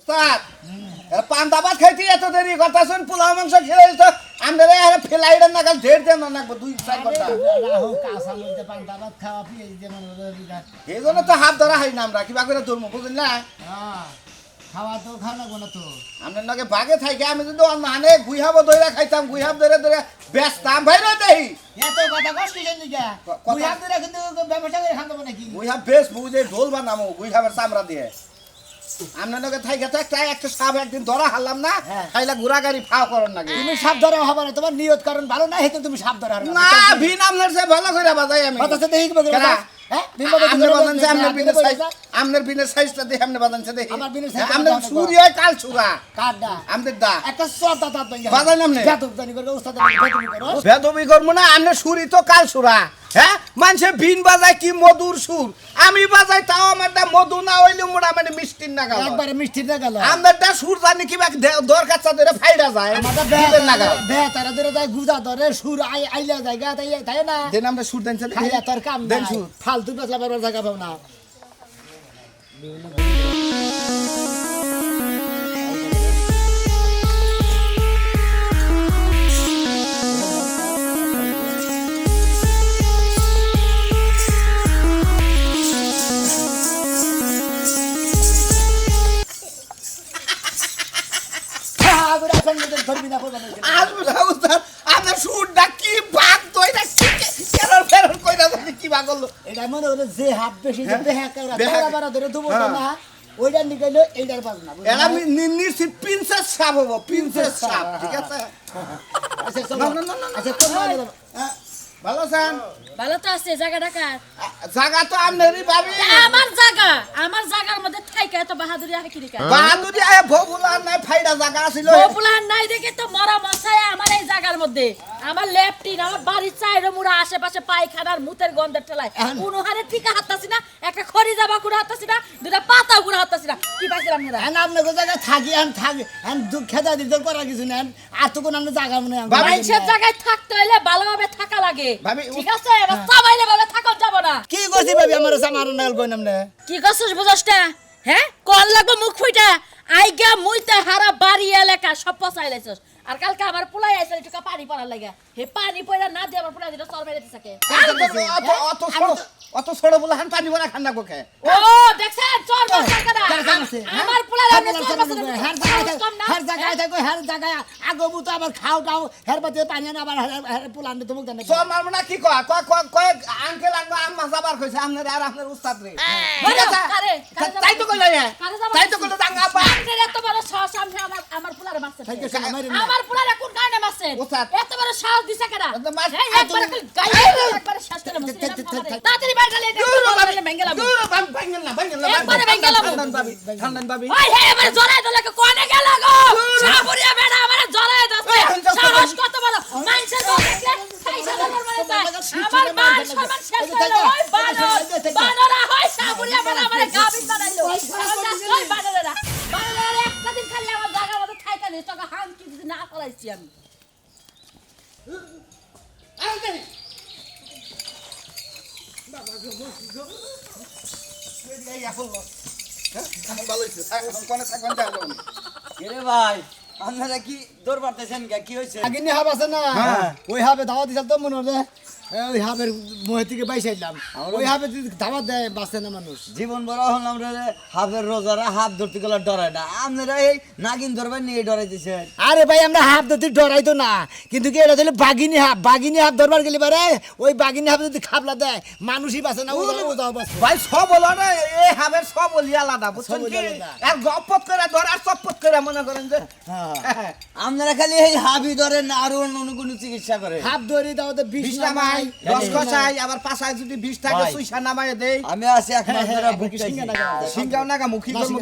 উস্তাদ পান্তা ভাত খাইতে এত দেরি করতেছেন পোলাও মাংস খেলে তো আমরা আরে ফেলাইডেন না কাল ঢের দেন না 2-4 ঘন্টা রাহো কাঁচা মধ্যে পান্তা ভাত খাওয়া পিয়ে যেমন এই জন্য তো হাত ধরা হয় না আমরা কিবা করে ধরবো বুঝলেন না খাওয়া তো খাওয়া না তো আপনার নাকি বাগে থাকে আমি যদি মানে গুইহাবো ধরে খাইতাম গুইহাব ধরে ধরে ব্যস্তাম ভাই না দেই এত কথা কষ্ট জন্য যা গুইহাব ধরে কিন্তু ব্যবসা করে খান দেবো নাকি গুইহাব বেশ বুঝে ঢোল বানামো গুইহাবের চামড়া দিয়ে আপনার নাকি থাকে তো একটা সাপ একদিন ধরা হারলাম না খাইলা ঘোরা গাড়ি ফাও করেন নাকি তুমি সাপ ধরা হবে না তোমার নিয়ত কারণ ভালো না হেতু তুমি সাপ ধরা না ভিন আপনার সে ভালো করে বাজাই আমি কথা দেখি কি বলবো হ্যাঁ আমনের বিনের সাইজটা দেখে আমনে বাজানছে দেখি আমার বিনের সাইজ আমনের ছুরি হয় কাল ছুরা কাটডা আমদের দা একটা সরটা দাঁত ভাঙা বাজাই নামনে বেতবদানি করবে উস্তাদ বেতবি করো বেদবি করবো না আমনের ছুরি তো কাল ছুরা হ্যাঁ মানুষে ভিন বাজায় কি মধুর সুর আমি বাজাই তাও আমারটা মধু না হইলে মোড়া মানে মিষ্টির না গেল একবারে মিষ্টি না গেল আমারটা সুর জানি কি দরকার ধরে ফাইডা যায় আমাদের বে তারা ধরে যায় গুজা ধরে সুর আইলা জায়গা তাই না দেন আমরা সুর দেন চলে খাইলা তোর কাম দেন নাই সুর ফালতু বেচলা বেরোর জায়গা পাও না আপনার সুরটা কি ভাগ দইটা কেরর ফেরর কইরা কি ভাগ হলো এটা মনে হলো যে হাত বেশি যে বেহা বাড়া ধরে দেবো না ওইটা নিকাইলো এইটার পাস না এরা নিশ্চিত প্রিন্সেস সাপ হবো প্রিন্সেস সাপ ঠিক আছে আচ্ছা না না না আচ্ছা কোন ভালো আছেন ভালো তো আছে জায়গা ঢাকা জায়গা তো আপনারই ভাবি আমার জায়গার মধ্যে থাইকা এত বাহাদুরি আছে কি রে বাহাদুরি আয় ভগুলা নাই ফাইডা জায়গা ছিল পপুলার নাই দেখে তো মরা মশাই আমার এই জায়গার মধ্যে আমার লেফটিন আমার বাড়ির চাইরে মুড়া আশেপাশে পায়খানার মুতের গন্ধের ঠেলায় কোনো হারে টিকা হাততাছি না একটা খড়ি যাবা করে হাততাছি না দুটা পাতা করে হাততাছি না কি পাইছিলাম না এখন আপনাকে জায়গায় থাকি এখন দুঃখ খেদা দিতে করার কিছু নেই আর তো কোনো আপনার জায়গা মনে মানুষের জায়গায় থাকতে হইলে ভালোভাবে থাকা লাগে ভাবি ঠিক আছে এবার সবাইলে ভাবে থাকা যাব না কি করছি ভাবি আমার সামার নাল কই নামনে কি করছিস বুঝছটা হ্যাঁ কোন লাগবো মুখ ফুইটা আইগা মুইতা হারা বাড়ি এলাকা সব পচাইলাইছস আর কালকে আমার পোলাই আইছে একটু পানি পড়ার লাগা হে পানি পড়া না দিয়ে আমার পোলাই দিটা চল বাইরে থাকে অত ছোট বলে হান পানি ভরা খান্না কোকে ও দেখছেন চল বসার কথা আমার পোলাই হর জায়গায় থাকো হর জায়গায় আগবু তো আবার খাও টাও হের বাতে পানি না আবার হের পোলান তুমি জানেন সব মারমু না কি কয় কয় আঙ্কেল আঙ্গো আম্মা যাবার কইছে আপনার আর আপনার উস্তাদ রে তাই তো কইলা তাই তো কইলা দাঙ্গা পা আপনার এত বড় সাহস সামনে আমার পোলারে মারছে আমার পোলারে কোন কারণে মারছে এত বড় সাহস দিছে কেডা একবার গায়ে একবার শেষ করে মারছে তাড়াতাড়ি বাইরে লে বেঙ্গেলাম একবারে বেঙ্গেলাম ঠান্ডান ভাবি ওই হে এবার জড়াই দলে কোনে গেল গো সাপুরিয়া বেড়া আমারে জড়াই দছে সাহস কত বড় মানুষের তো দেখলে খাইছে দরবার মানে আমার মান সম্মান শেষ হলো ওই বানরা হয় সাপুরিয়া বেড়া আমারে গাবিন বানাইলো ওই বানরা একটা দিন খালি আমার জায়গা মতো খাইতা দিস তোকে হাম কি যদি না ফলাইছি আমি ভাই আপনারা কি দৌড় পারতেছেন কি হয়েছে আগিনি হাব আছে না ওই হাবে দাওয়া দিছাল তো মনে হলে ওই হাবের মোহে থেকে বাইসাইলাম ওই হাবে যদি দাওয়াত দেয় বাঁচে না মানুষ জীবন বড় হল আমরা হাফের রোজারা হাফ ধরতে গেলে ডরায় না আপনারা এই নাগিন ধরবার নিয়ে ডরাইতেছেন আরে ভাই আমরা হাফ ধরতে ডরাই তো না কিন্তু কি এটা দিলে বাগিনী হাফ ধরবার গেলে পারে ওই বাগিনী হাফ যদি খাবলা দেয় মানুষই বাঁচে না ও দাও বাঁচে ভাই সব হলো না এই হাবের সব বলি আলাদা বুঝছেন কি আর গপত করে ধর আর চপত করে মনে করেন যে আপনারা খালি এই হাবি ধরেন আর অন্য কোনো চিকিৎসা করে হাফ ধরে দাও তো 20 নামাই 10 কষাই আবার পাছায় যদি 20 থাকে সুইসা নামায় দেই আমি আছি এক মাস ধরে ভুগতেছি সিঙ্গাও নাগা মুখি করব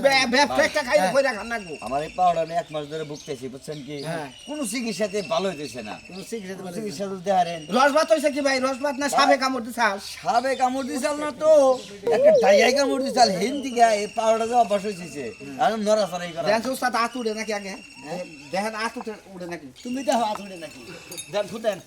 ফেকটা খাইলে কইরা খান নাগো আমার এই পাউডার আমি এক মাস ধরে ভুগতেছি বুঝছেন কি কোনো চিকিৎসাতে ভালো হইতেছে না কোনো চিকিৎসা তো দেহারেন রসভাত হইছে কি ভাই রসভাত না সাবে কামড় দিছাস সাবে কামড় দিছাল না তো একটা ডাইয়াই কামড় দিছাল হিন্দি গা এই পাউডার দেওয়া অভ্যাস হইছে আর নড়াচড়াই করা দেন উস্তাদ হাত উড়ে নাকি আগে দেখেন হাত উড়ে নাকি তুমি তো হাত উড়ে নাকি দেন ফুটেন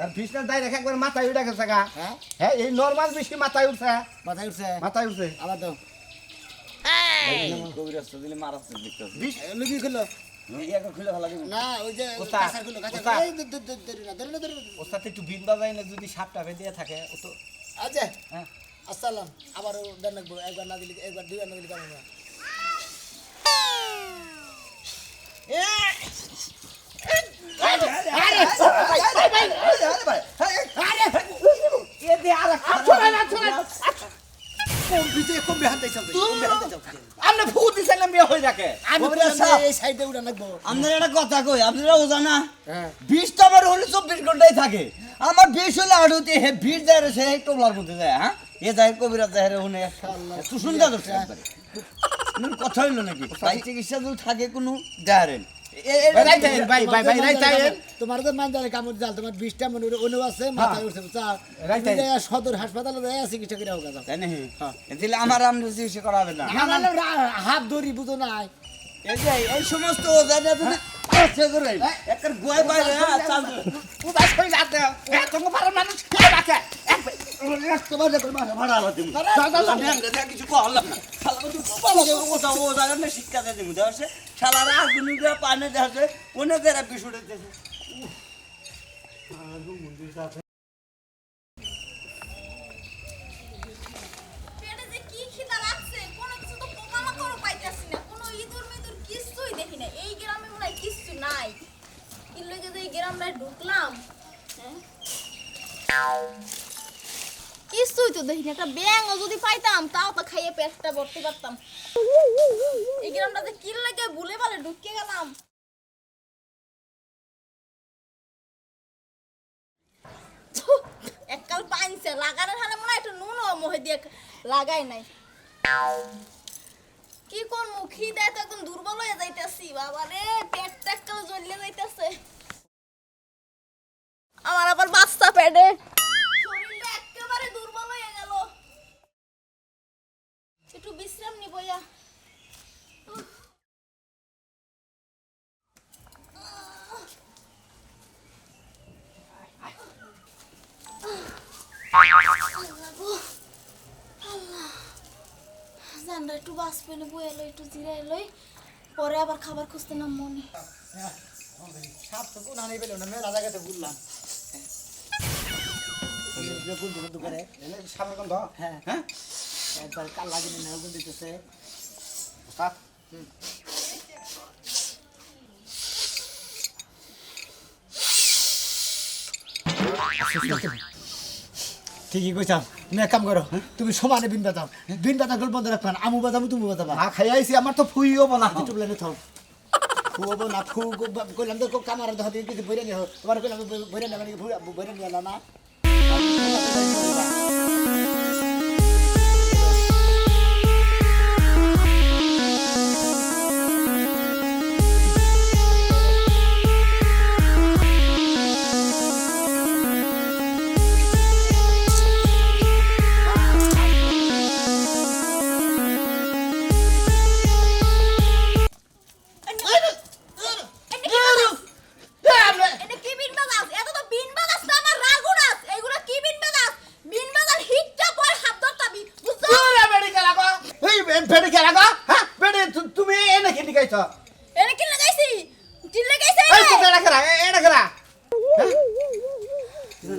আর বিছনা ডাইরেক্ট একবার মাথায় উঠে গেছে গা। হ্যাঁ হ্যাঁ এই নরমাল বেশি মাথায় উঠছে, মাথায় উঠছে মাথায় উঠছে। আবার তো কবিরাজ তো দিলে মারাচ্ছে দেখতেছি লুকি খুললো একটা খুলে ভালো লাগবে না ওই যে ওস্তাদ, কাঁচার খুললো কাঁচার ওস্তাদ। এই ধরে না ওস্তাদ একটু বিন বাজাই না, যদি সাপটা বেঁধে থাকে ও তো আচ্ছা হ্যাঁ। আসসালাম আবারও দেন রাখবো একবার না দিলে একবার দুইবার না দিলে কেমন না আপনি ফু দিছেন না মেয়ে হয়ে থাকে। আমি কবিরাজ বললাম সাহেব। যে এই সাইডে উড়া রাখবো আপনার একটা কথা কই আপনারা জানা হ্যাঁ 20 তো আমার হলে 24 ঘন্টাই থাকে আমার 20 হলে আড়তে হে 20 যায় সে টোবলার মধ্যে যায় হ্যাঁ এ যায় কবিরাজ যায় রে হুনে একটু শুনতে দরকার একবারে কথা হইলো নাকি ভাই চিকিৎসা যদি থাকে কোনো দেয়ারেন তোমার তো মান জানে কামড় জাল তোমার 20টা মনে অনু আছে মাথায় উঠছে বুঝছা রাইট, তুমি যে সদর হাসপাতালে যায় চিকিৎসা করে হোক যাও তাই না দিলে আমার আমরা চিকিৎসা করা হবে না হাত ধরি বুঝো নাই এই যে এই সমস্ত ওজানে যদি আছে করে একটা গোয় বাইরে চাল উদাস হয়ে যাচ্ছে। তোমার পাড়ার মানুষ খেয়ে রাখে। তোমার দেখো ভাড়া আলো তুমি আমি আমরা কিছু কহলাম না শালা তো ওটা ওজানে শিক্ষা দেয় তুমি দেওয়া শালারা আগুন দিয়ে পানি দেওয়া অনেক এরা বিশুড়ে দিতেছে পেটে যে কি খিদা লাগছে, কোনো কিছু তো পোকামাকড়ও পাইতাছি না, কোনো ইঁদুর মিদুর কিছুই দেখি না। এই গ্রামে মনে হয় কিচ্ছু নাই। কি লইগে যে এই গ্রামটায় ঢুকলাম, হ্যাঁ? কিছুই তো দেখি না। একটা ব্যাঙও যদি পাইতাম তাও তো খাইয়ে পেটটা ভরতে পারতাম। এই গ্রামটাতে কি লাগে ভুলে ভালে ঢুকে গেলাম। এককাল পাইছে লাগানোর হালে মনে হয় একটু নুনও মোহে দিয়ে লাগাই নাই। কি কোন মুখি দেয় তো একদম দুর্বল হয়ে যাইতেছি। বাবা রে পেটটা এককাল জ্বলে যাইতেছে। আমার আবার বাচ্চা পেটে, শরীরটা একেবারে দুর্বল হয়ে গেল। একটু বিশ্রাম নিবইয়া। জানরা একটু বাস পেলে বয়ে এলো, একটু জিরাই লই, পরে আবার খাবার খুঁজতে নাম মনে। সাপ তো কোন আনি পেলো না মেলা জায়গাতে ঘুরলাম বন্ধু করে সাপের গন্ধ। হ্যাঁ হ্যাঁ একবার কাল লাগিনি না ওগুন দিতেছে ওস্তাদ, ঠিকই কইছাম তুমি এক কাম করো তুমি সমানে বিন বাজাও বিন বাজা গল্প বন্ধ রাখবা না আমু বাজাবো তুমি বাজাবা না খাই আইছি, আমার তো ফুই হবো না। একটু প্লেনে থাও খুব না খুব কইলাম তো কামার দেহ দিয়ে কিছু বইরে নিও তোমার কইলাম বইরে নেবা নাকি বইরে নিলা না এটা কি বিন বাজাস? এটা তো বিন বাজাস না, আমার রাগুনাস। এগুলা কি বিন বাজাস? বিন বাজার হিটটা পর হাত ধরতাবি, বুঝছো? তুমি এনে কি নিকাইছ? এটা কি লাগাইছি? কি লাগাইছে? এটা খেলা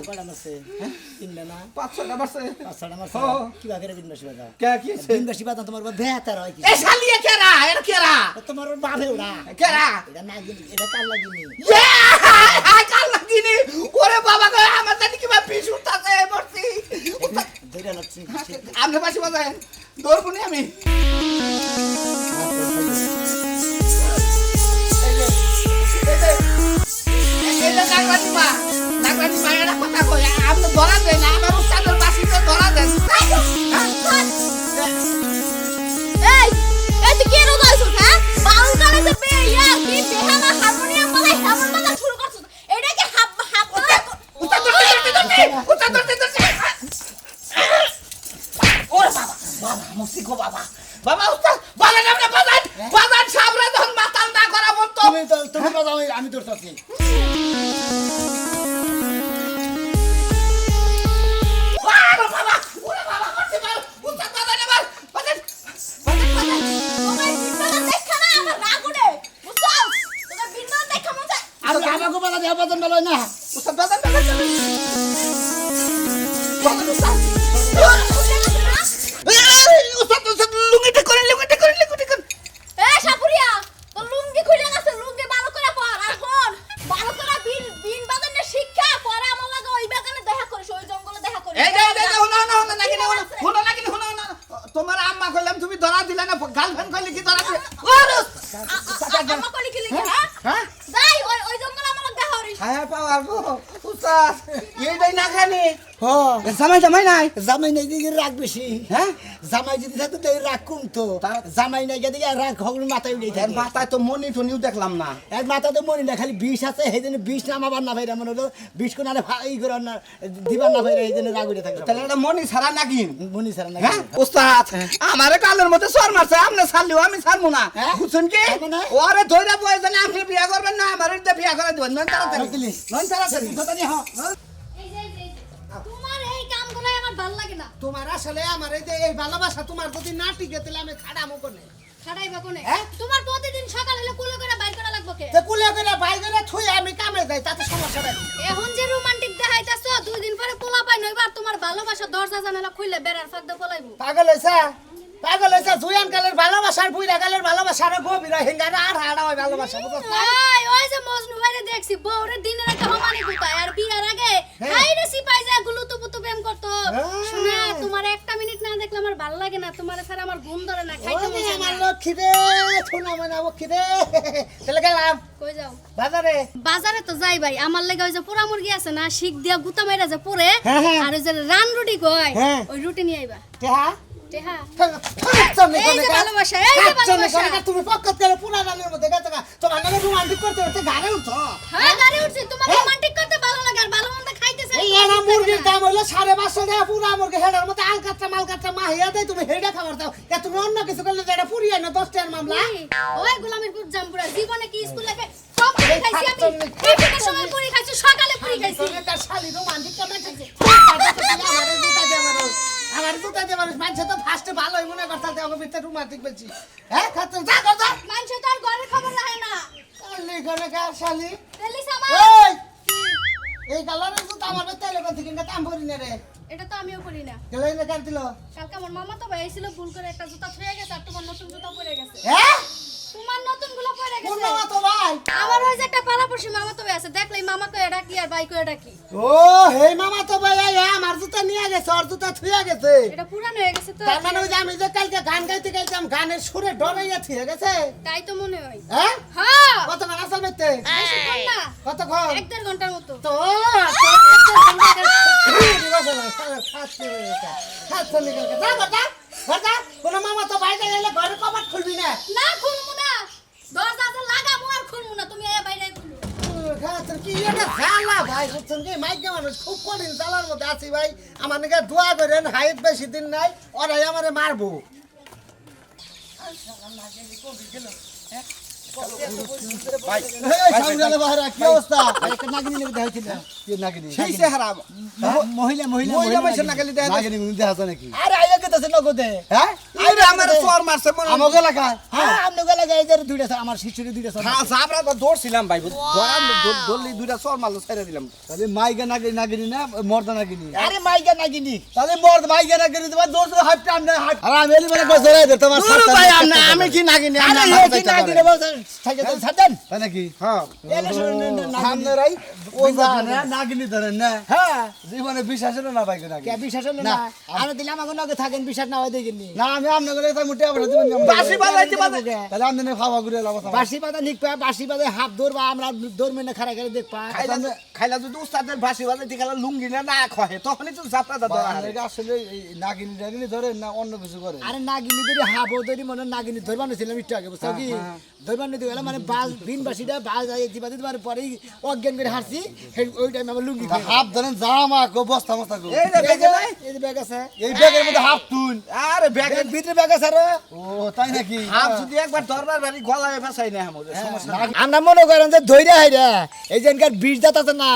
কয়টা মারছে তিনটা না 500টা মারছে। পাঁচটা মারছে হ্যাঁ। কি বাগেরে বিন বাসি বাজা কে কি হইছে? বিন বাসি বাজা তোমার বেহতার হয় কি এ শালিয়া কেরা? এটা কেরা? তোমার বাপে ওরা কেরা? এটা না এটা কাল লাগিনি কাল লাগিনি। ওরে বাবা গো, আমার জানি কি বা পিছ উঠতাছে মরছি। ধরে লাগছে আপনি বাসি বাজায় দৌড়বনি আমি। নাগরানি মা এটা কথা কই, আপনি ধরা দেন, আমার উস্তাদের বাসিতে ধরা দেন। এই এই তুই কি রোজাইছিস? হ্যাঁ বাউল গানে যে বে ইয়া কি বেহালা হারমোনিয়াম বাজাই হেমন বাজা শুরু করছিস। এটা কি হাত হাত উস্তাদ ধরতে। ওরে বাবা, বাবা মুসি গো বাবা। বাবা উস্তাদ বাজান, আপনি বাজান সামনে ধন মাতাল না করা বলতো। তুমি বাজাও আমি ধরতাছি দেহ বাজান ভালো হয় না উস্তাদ বাজান বাজান উস্তাদ উস্তাদ লুঙ্গিটা করেন এ সাপুরিয়া তো লুঙ্গি খুলে গেছে লুঙ্গি ভালো করে পর আর ফোন ভালো করে বিন বিন বাজানের শিক্ষা পরে আমার লাগে ওই বাগানে দেখা করিস ওই জঙ্গলে দেখা করিস এই যে হুনো নাকি তোমার আম্মা কইলাম তুমি ধরা দিলা না গার্লফ্রেন্ড কইলে কি ধরা দিলা আমার কলি কি লিখে হ্যাঁ যাই ওই জঙ্গলে আমার লাগে দেখা করিস হ্যাঁ পাওয়ার গো উস্তাদ এইটাই না খানি হ্যাঁ জামাই নাই জামাই নাই দিকে রাগ বেশি হ্যাঁ জামাই যদি থাকতো তাই রাগ কমতো জামাই নাই গিয়ে দিকে রাগ হগল মাথায় উঠে এর থাকে মাথায় তো মনি টনিও দেখলাম না এক মাথা তো মনে না খালি বিষ আছে সেই জন্য বিষ নামাবার না ভাইরা মনে হলো বিষ কোন আরে ই করে না দিবার না ভাইরা এই জন্য রাগ উঠে থাকে তাহলে এটা মনি ছাড়া নাকি মনি ছাড়া না হ্যাঁ উস্তাদ আমারে কালের মধ্যে সর মারছে আপনি ছাড়লিও আমি ছাড়বো না হ্যাঁ? বুঝছেন কি ছাড়বো না? ওরে ধইরা বয়স না আপনি বিয়া করবেন না আমারে দিয়ে বিয়া করে দিবেন নন তাড়াতাড়ি বুঝলি? নন তাড়াতাড়ি এই যে তোমার এই কামগুলো আমার ভালো লাগে না তোমার আসলে আমার এই যে এই ভালোবাসা তোমার প্রতি না টিকে তাহলে আমি খাড়ামো কোনে ছাড়াইবা কোনে হ্যাঁ? তোমার প্রতিদিন সকাল হলে কুলো করে বাইর করা লাগবে কে তো কুলে করে ভাই করে থুই আমি কামে যাই তাতে সমস্যা নাই এখন যে রোমান্টিক দেখাইতাছো দুই দিন পরে পোলা পাই নইবার তোমার ভালোবাসা দরজা জানালা খুললে বেড়ার ফাঁক দিয়ে পলাইবো পাগল হইছা জুয়ান কালের ভালোবাসার বুইরা কালের ভালোবাসার গভীর হিঙ্গারে আর হাড়া হয় ভালোবাসা বুঝছ না ওই যে মজনু ভাইরে দেখছি বউরে দিনের একটা হমানি গুতায় আর বিয়ার আগে হ্যাঁ। হাইরে সিপাই যায় গুলুতু পুতু প্রেম করতো হ্যাঁ। শুনে তোমার একটা মিনিট না দেখলে আমার ভালো লাগে না তোমার ছাড়া আমার ঘুম ধরে না খাইতে মন চায় আমার না। লক্ষ্মী রে শোনা মনে লক্ষ্মী রে তাহলে গেলাম কই যাও বাজারে বাজারে তো যাই ভাই আমার লাগে ওই যে পোড়া মুরগি আছে না শিক দিয়া গুতা মাইরা যে পুরে হ্যাঁ, হ্যাঁ। আর ওই যে রান রুটি কয় হ্যাঁ। ওই রুটি নিয়ে আইবা টেহা টেহা এই যে ভালোবাসা, এই যে ভালোবাসা। তুমি পক্কত করে পুরা রানের মধ্যে গেছো তোমার নামে রোমান্টিক করতে করতে গাড়ি উঠো হ্যাঁ গাড়ি উঠছে তোমার হ্যাঁ। রোমান্টিক করতে ভালো লাগে আর ভালো মন্দ খাইতে চাই এই এনা মুরগির দাম হলো 550 টাকা পুরা মুরগি হেডার মধ্যে আলকাত্রা মালকাত্রা মাহিয়া দেয় তুমি হেডা খাবার দাও এ তুমি অন্য কিছু করলে যেটা পুরিয়ে না 10 টাকার মামলা ওই গোলামের পুর জামপুরা জীবনে কি স্কুল লাগে সব পুরি খাইছি আমি টিফিনের সময় পুরি খাইছি সকালে পুরি খাইছি তুমি তার শালি রোমান্টিক করতে চাইছে আমার জুতা দিয়ে মানুষ মানছে তো ফার্স্টে ভালোই মনে করতে আমাকে ভিতরে রোমান্টিক বলছি হ্যাঁ খাতে যা যা মানুষ তো আর ঘরের খবর রাখে না শালি করে কার শালি তেলি সামা এই এই কালারের জুতা আমার তেলে কোন থেকে কাম করি না রে এটা তো আমিও করি না গেলে না কার দিল কালকে আমার মামা তো ভাই ছিল ভুল করে একটা জুতা ছুঁয়ে গেছে আর তোমার নতুন জুতা পরে গেছে হ্যাঁ তোমার নতুন গুলো পরে কোন গেছে মামা তো ভাই আমার ওই যে একটা পাড়াপড়শি মামা তো ভাই আছে দেখলেই মামা কই এটা কি আর ভাই কই এটা কি ও হে মামা তো ভাই আমার জুতা নিয়ে গেছে আর জুতা থুয়ে গেছে এটা পুরানো হয়ে গেছে তো তার মানে ওই যে আমি যে কালকে গান গাইতে গাইতাম গানের সুরে ডরাইয়া থুয়ে গেছে তাই তো মনে হয় হ্যাঁ হ্যাঁ কত গান আসল মেতে বেশিক্ষণ না কতক্ষণ 1.5 ঘন্টার মতো তো কোন মামা তো বাইরে গেলে ঘরে কবাট খুলবি না না খুলমু না দরজা তো লাগাবো আর খুলমু না তুমি এই বাইরে খুলো কি এটা জ্বালা ভাই বুঝছেন কি মাইকা মানুষ খুব কঠিন জ্বালার মধ্যে আছি ভাই আমার নাকি দোয়া করেন হাইট বেশি দিন নাই ওরাই আমারে মারবো ভাই কি অবস্থা একটা নাগিনী নাকি দেখাইছিল কি নাগিনী সেই চেহারা মহিলা মহিলা মহিলা বয়সের নাগালি দেখা নাগিনী দেখাছ নাকি আরে আইয়া গেছে নগদে হ্যাঁ আরে আমার চোর মারছে মনে আমাকে এলাকা হ্যাঁ আমাকে এলাকা এই যে দুইটা আমার শিশুরে দুইটা হ্যাঁ আমরা তো দৌড়ছিলাম ভাই দৌড়লি দুইটা চোর মারলো ছেড়ে দিলাম তাহলে মাইগা নাগিনী না মর্দা নাগিনী আরে মাইগা নাগিনী তাহলে মর্দ মাইগা নাগিনী তোমার দৌড় হাইট টান না হাইট আর আমি এলি মানে গজরাই দে তোমার দূর ভাই আমি কি নাগিনি আরে আমি এই কি নাগিনী বল থাকে তো সাদেন তাই নাকি হ্যাঁ এলে শুনুন সামনে রাই ওই জানে নাগিনী ধরেন না হ্যাঁ জীবনে বিশ্বাস হলো না ভাই কে বিশ্বাস হলো না আমি দিলাম আমাকে নগে থাকেন বিশ্বাস না হয় দেখিনি না আমি আমনে করে তাই মুটে আবার দিবেন বাসি বাজাইতে বাজাই তাহলে আমনে খাওয়া করে লাভ আছে বাসি পাতা নিক পা বাসি পাতা হাফ দৌড় বা আমরা দৌড় মেনে খাড়া করে দেখ পা খাইলা যদি উস্তাদের বাসি বাজাইতে গেলে লুঙ্গি না খয়ে তখনই তো যাত্রাটা ধরা আসলে নাগিনী টাগিনী ধরে না অন্য কিছু করে আরে নাগিনী ধরে হাফ ধরি মনে নাগিনী ধরবানো ছিলাম একটু আগে বুঝছো কি ধরবানো দিয়ে গেলাম মানে বাস বিন বাসিটা বাস দিবা দিতে মানে পরেই অজ্ঞান করে হারছি ওইটা আমি আমার লুঙ্গি হাফ ধরেন জামা কো বস্তা মস্তা কো এই যে ব্যাগে নাই এই যে ব্যাগ আছে এই ব্যাগের মধ্যে হাফ তুন আরে ব্যাগে ভিতরে ব্যাগ আছে আরো ও তাই নাকি হাফ যদি একবার দরবার বাড়ি গলায় ফাসাই না আমাদের সমস্যা নাই। আমরা মনে করেন যে ধৈর্য হাইরা এই যেনকার বীজ দাঁত আছে না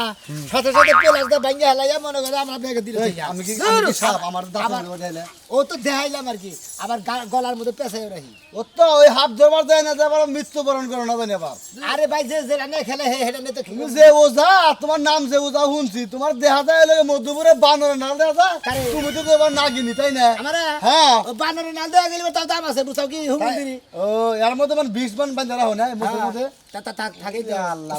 সাথে সাথে পেলাস দা ভাঙ্গা হেলাইয়া মনে করে আমরা ব্যাগে দিলে আমি কি সাপ আমার দাঁত বজাইলে ও তো দেখাইলাম আর কি আবার গলার মধ্যে পেছাই রাখি ও তো ওই হাফ ধরবার যায় না যে আবার মৃত্যুবরণ করে না জানি আবার আরে ভাই যে যে রান্না খেলে হে হেডা নিয়ে তো তুমি যে ওজা তোমার নাম যে ওজা শুনছি তোমার দেখা যায় লাগে মধ্যপুরে বানরের নাল দেখা যায় তুমি তো এবার নাগিনি তাই না আমারে হ্যাঁ ও বানরে নাল দেয়া গেলে তাও দাম আছে বুঝাও কি হুমুন্দিরি ও এর মধ্যে মানে 20 মান বান্ধা রাখো না মধ্যে মধ্যে তা থাকেই তো আল্লাহ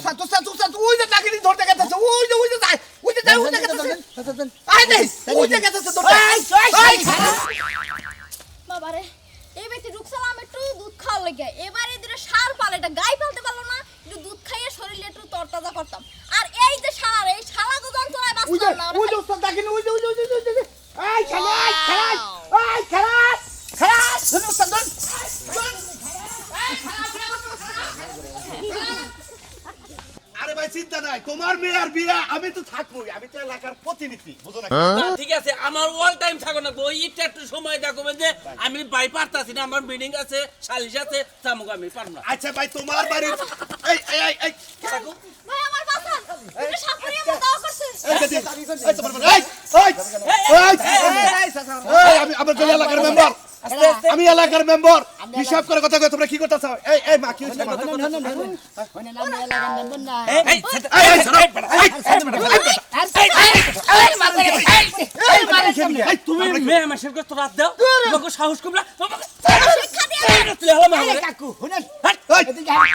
তো ওই যে ডাকিনি ধরতে গেছে ওই যে যায় ওই যে গেছে আয় দেই ওই যে গেছে ধরতে বাবারে এই ব্যক্তি রুকসালাম একটু দুধ খাওয়ার লাগে এবার এই দুটো সার পালে এটা গাই পালতে পারলো না একটু দুধ খাইয়ে শরীরে একটু তরতাজা করতাম আর এই যে সার এই সারা তো যন্ত্রণায় ওই যে বাঁচতাম না ওই যে ওস্তাদ ডাকিনি ওই যে এই খেলা ধরুন ওস্তাদ ধরুন আরে ভাই চিন্তা নাই তোমার মেয়ে আর বিয়া আমি তো থাকবোই আমি তো এলাকার প্রতিনিধি বুঝো না ঠিক আছে আমার অল টাইম থাকো না ওই একটু সময় দেখো যে আমি বাই পারতাছি না আমার মিটিং আছে সালিশ আছে তামুক আমি পারব না আচ্ছা ভাই তোমার বাড়ির এই থাকো ভাই আমার বাঁচান দুটো সাপুরি আমার দাও করছে এই তোমার বাড়ি এই আমি আমার জন্য এলাকার মেম্বার আমি এলাকার মেম্বার হিসাব করে কথা কই তোমরা কি করতেছ এই মা কি হইছে মা ওনে নাম লাগা নেব না এই এই তুমি মেয়ে মাসের কষ্ট রাত দাও তোমাকে সাহস কম না তোমাকে শিক্ষা দিয়ে তুই হলো মারে কাকু শুনেন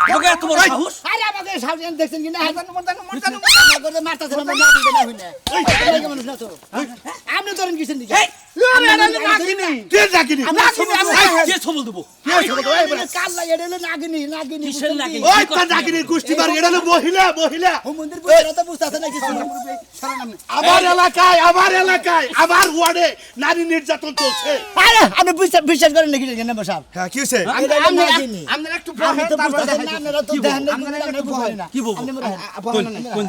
তোমাকে এত বড় সাহস আরে আমাকে সাউন্ড দেখছেন কি না আমাকে মারতাছেন আমরা না দিতে না হইনা এই মানুষ না তো আপনি ধরেন কিছেন দিকে কে ডাকিনি কে ছবল দেব কাল্লা এডেলে নাগিনি নাগিনি কিসের নাগিনি? ওই তো ডাকিনির গোষ্ঠী মার এটা হলো মহিলা ও মন্দির বুঝরা তো বুঝতাছে না কিছু আমার এলাকায় আমার ওয়ার্ডে নারী নির্যাতন চলছে আরে আপনি বিশ্বাস করেন নাকি জানেন সাহেব হ্যাঁ কি হইছে নাগিনি আপনারা একটু আমি তো তারপরে বুঝতাছি না আপনারা তো দেখেন না আপনারা আপনারা একটু বুঝেন না কি বলবো কোন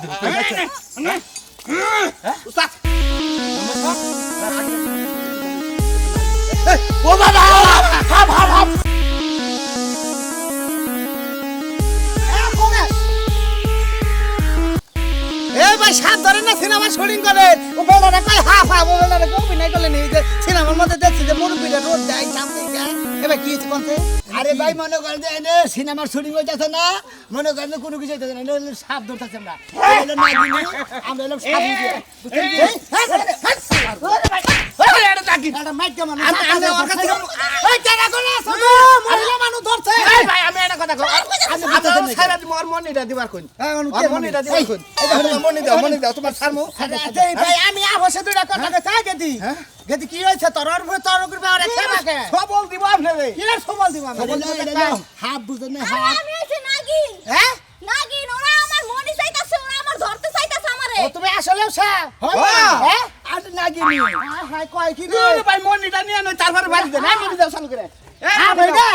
উস্তাদ ও বাবা হাপ এই ভাই সাত ধরেন না সিনেমা শুটিং করে ও বেলাটা কই হাফ ও বেলাটা অভিনয় করলেন এই যে সিনেমার মধ্যে দেখছি যে মুরব্বিরা রোড যায় সামনে যায় এবার কি হচ্ছে কোনতে আরে ভাই মনে করেন যে এনে সিনেমার শুটিং হইতাছে না মনে করেন যে কোনো কিছু হইতাছে না এনে সাপ ধরতেছে আমরা এনে নাগিনি আমরা এলাম সাপ দিয়ে বুঝছেন কি এটা মাইক কেমন আমি আবশ্যক দুইটা কথা চাই গেদি গেদি কি হয়েছে তোর তোর করবে আর খেলাকে সবল দিব আপনারে কি সবল দিব হাফ বুঝেন না আরে হাফ আমি হইছে নাগিন হ্যাঁ নাগিন ওরা আমার মনি চাইতাছে ওরা আমার ধরতে চাইতাছে আমারে ও তুমি আসলে হ্যাঁ আর নাগিনি হাই কয় কি রে ভাই মনিটা নিয়ে নয় তারপরে বাড়ি দে না নিবি দাও চালু করে হাফ হইছে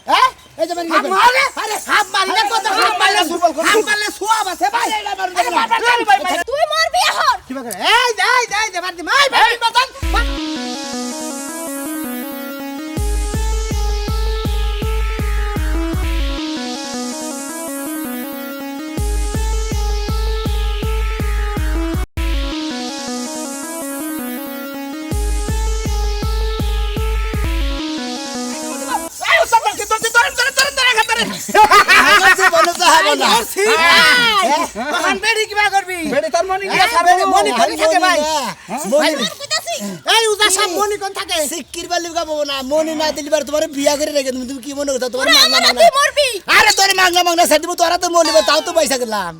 হ্যাঁ এই যে মানে মারে আরে হাত মারলে কত হাত মারলে দুর্বল করে হাত মারলে সোয়াব আছে ভাই তুই মরবি এখন কি করে এই যাই দে বাদ দি ভাই ভাই বাতান বলে তো হবে না তখন বেড়ি কিবা করবি বেড়ি তোর মনি গিয়া ছাড়বে মনি খালি থাকে ভাই মনি কইতাছি এই উদা সব মনি কোন থাকে সিকির বালি গাবো না মনি না দিলিবার তোমার বিয়া করে রেখে তুমি কি মনে করছো তোমার ওরা মাংনা আমার মাংনা তুই মরবি আরে তোর মাংনা মাংনা সাথে তোরা তো মলিবা তাও তো পয়সা গেলাম